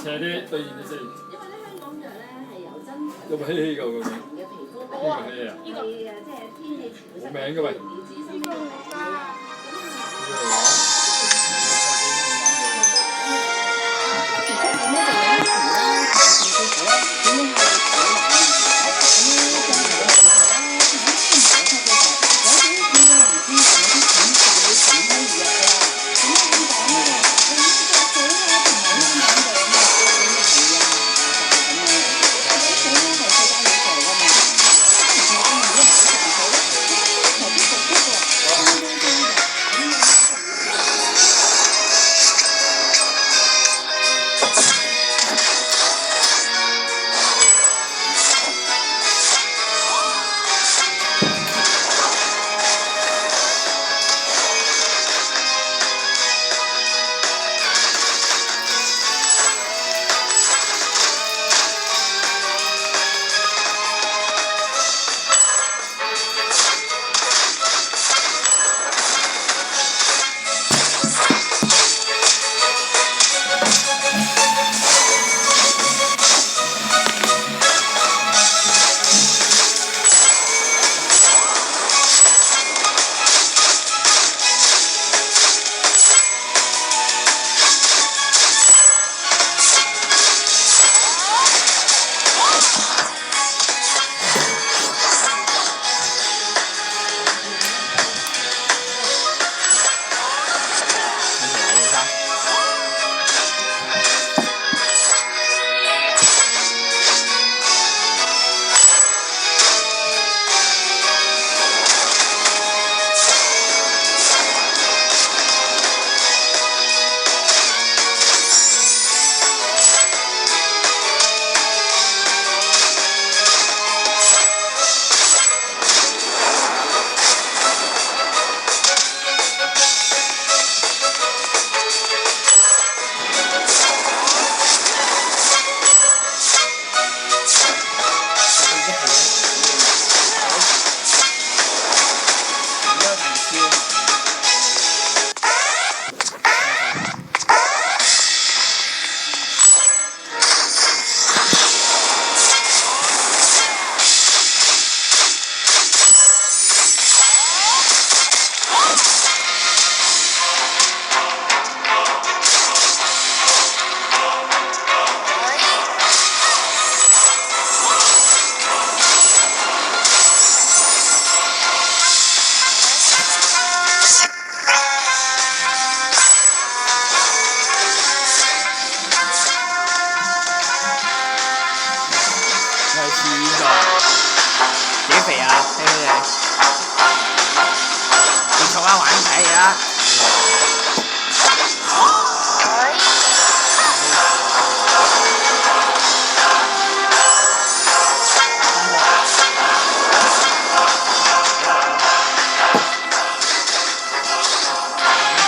斜啲對住你先。因為咧香港藥咧係有增強有冇希希㗎嗰個？人嘅皮膚呢病，個希啊？係啊，即係天氣潮濕，冇名㗎喂。容易滋生嘅病啦。幾肥啊？聽佢哋，你坐下玩睇啊！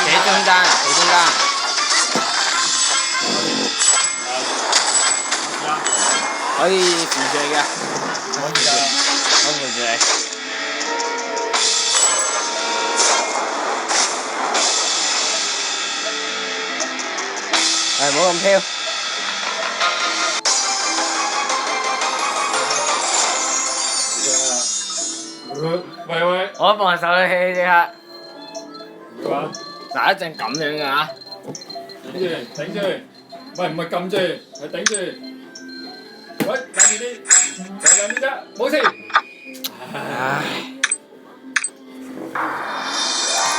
企中間，企中間。可以扶住你嘅，可以扶住你。唔好咁飄。喂喂，我幫手啦，希希即刻。點啊？嗱，一陣咁樣嘅嚇。頂住，唔係撳住，係頂住。喂，冷住啲，就兩邊啫，冇事。唉。